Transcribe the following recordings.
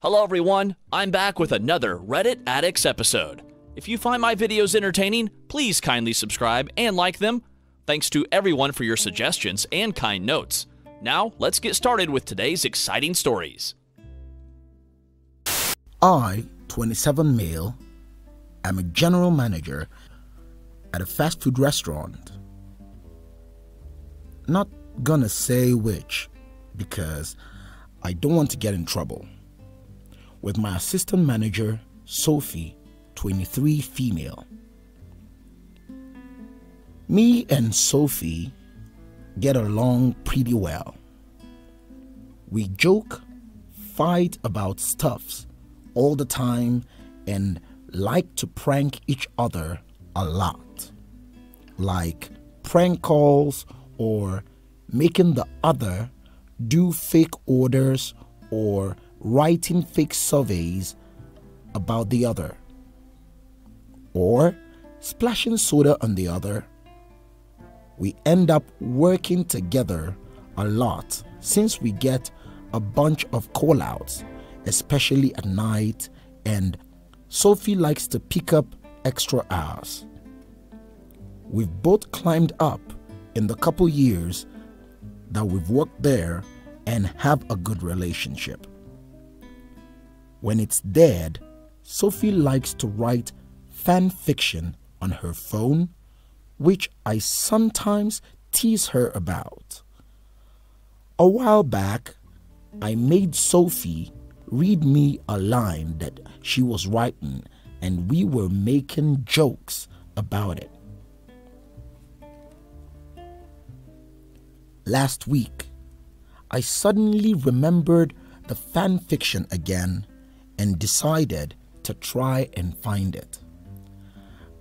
Hello everyone, I'm back with another Reddit Addicts episode. If you find my videos entertaining, please kindly subscribe and like them. Thanks to everyone for your suggestions and kind notes. Now, let's get started with today's exciting stories. I, 27 male, am a general manager at a fast food restaurant. Not gonna say which, because I don't want to get in trouble. With my assistant manager, Sophie, 23 female. Me and Sophie get along pretty well. We joke, fight about stuffs all the time, and like to prank each other a lot. Like prank calls or making the other do fake orders or writing fake surveys about the other, or splashing soda on the other. We end up working together a lot since we get a bunch of call-outs, especially at night, and Sophie likes to pick up extra hours. We've both climbed up in the couple years that we've worked there and have a good relationship. When it's dead, Sophie likes to write fan fiction on her phone, which I sometimes tease her about. A while back, I made Sophie read me a line that she was writing, and we were making jokes about it. Last week, I suddenly remembered the fan fiction again and decided to try and find it.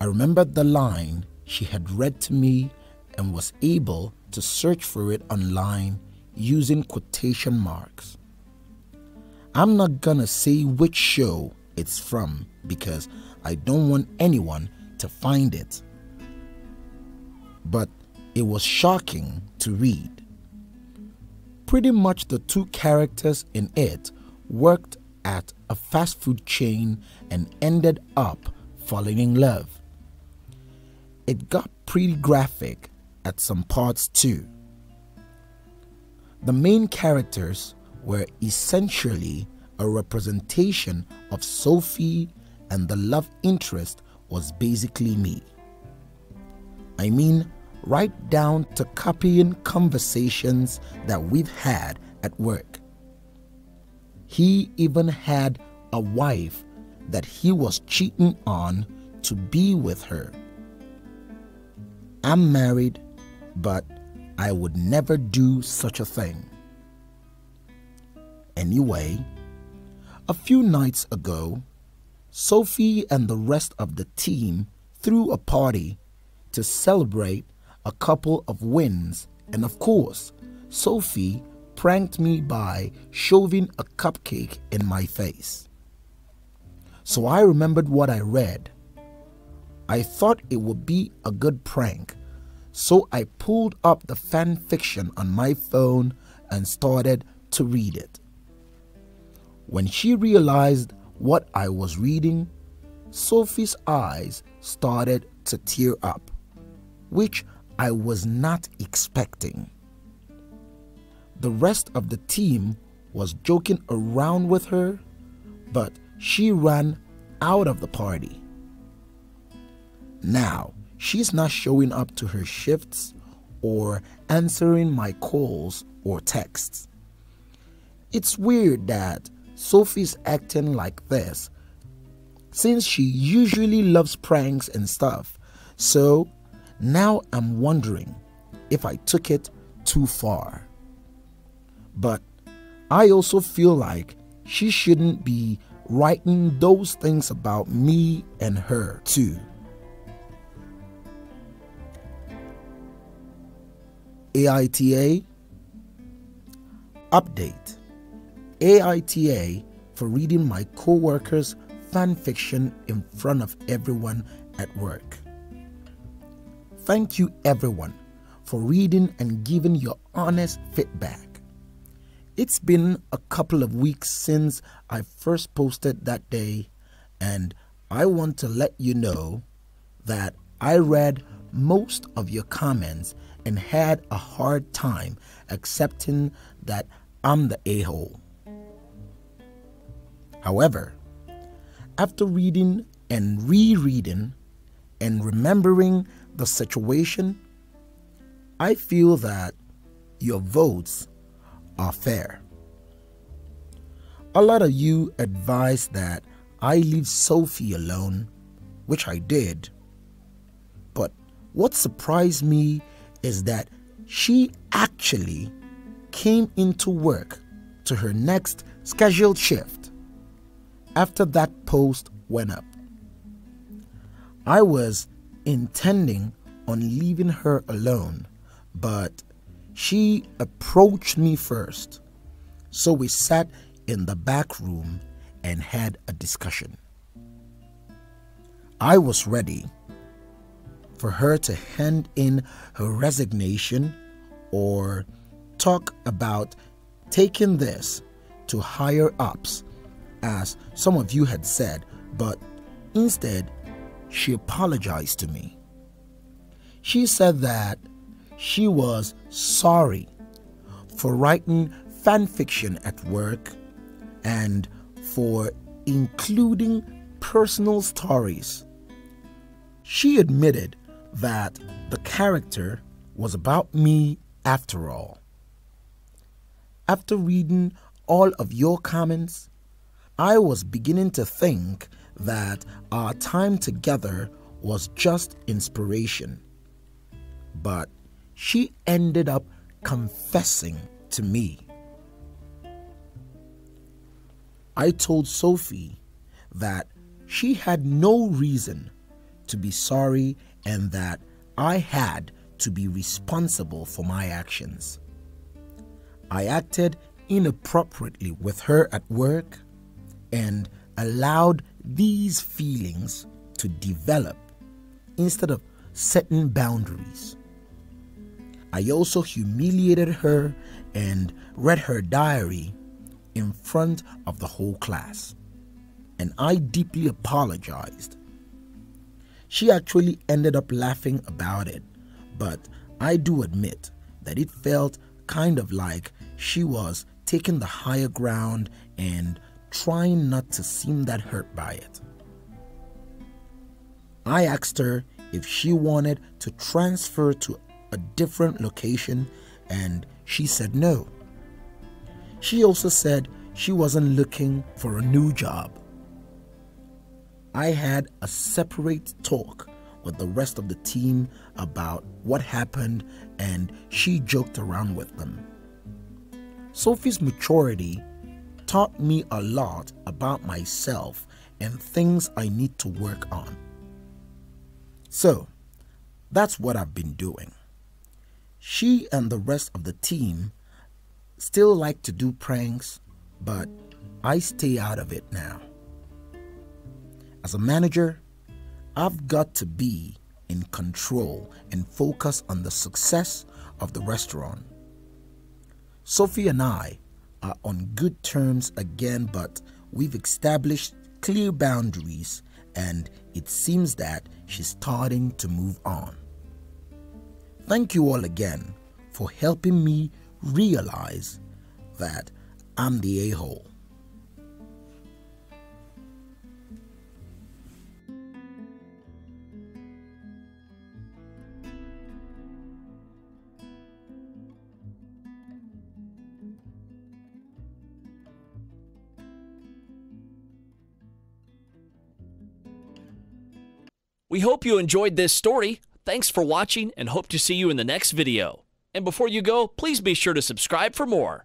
I remembered the line she had read to me and was able to search for it online using quotation marks. I'm not gonna say which show it's from because I don't want anyone to find it, but it was shocking to read. Pretty much the two characters in it worked at a fast food chain and ended up falling in love. It got pretty graphic at some parts too. The main characters were essentially a representation of Sophie, and the love interest was basically me. I mean, right down to copying conversations that we've had at work. He even had a wife that he was cheating on to be with her. I'm married, but I would never do such a thing. Anyway, a few nights ago, Sophie and the rest of the team threw a party to celebrate a couple of wins, and of course, Sophie pranked me by shoving a cupcake in my face. So I remembered what I read. I thought it would be a good prank, so I pulled up the fan fiction on my phone and started to read it. When she realized what I was reading, Sophie's eyes started to tear up, which I was not expecting. The rest of the team was joking around with her, but she ran out of the party. Now, she's not showing up to her shifts or answering my calls or texts. It's weird that Sophie's acting like this, since she usually loves pranks and stuff. So now I'm wondering if I took it too far. But I also feel like she shouldn't be writing those things about me and her too. AITA update. AITA for reading my co-workers' fan fiction in front of everyone at work. Thank you everyone for reading and giving your honest feedback. It's been a couple of weeks since I first posted that day, and I want to let you know that I read most of your comments and had a hard time accepting that I'm the a-hole. However, after reading and rereading and remembering the situation, I feel that your votes are fair. A lot of you advised that I leave Sophie alone, which I did. But what surprised me is that she actually came into work to her next scheduled shift after that post went up. I was intending on leaving her alone, but she approached me first, so we sat in the back room and had a discussion. I was ready for her to hand in her resignation or talk about taking this to higher ups, as some of you had said, but instead she apologized to me. She said that she was sorry for writing fan fiction at work and for including personal stories. She admitted that the character was about me after all. After reading all of your comments, I was beginning to think that our time together was just inspiration. But she ended up confessing to me. I told Sophie that she had no reason to be sorry and that I had to be responsible for my actions. I acted inappropriately with her at work and allowed these feelings to develop instead of setting boundaries. I also humiliated her and read her diary in front of the whole class, and I deeply apologized. She actually ended up laughing about it, but I do admit that it felt kind of like she was taking the higher ground and trying not to seem that hurt by it. I asked her if she wanted to transfer to a different location, and she said no. She also said she wasn't looking for a new job. I had a separate talk with the rest of the team about what happened, and she joked around with them. Sophie's maturity taught me a lot about myself and things I need to work on. So, that's what I've been doing. She and the rest of the team still like to do pranks, but I stay out of it now. As a manager, I've got to be in control and focus on the success of the restaurant. Sophie and I are on good terms again, but we've established clear boundaries, and it seems that she's starting to move on. Thank you all again for helping me realize that I'm the a-hole. We hope you enjoyed this story. Thanks for watching and hope to see you in the next video. And before you go, please be sure to subscribe for more.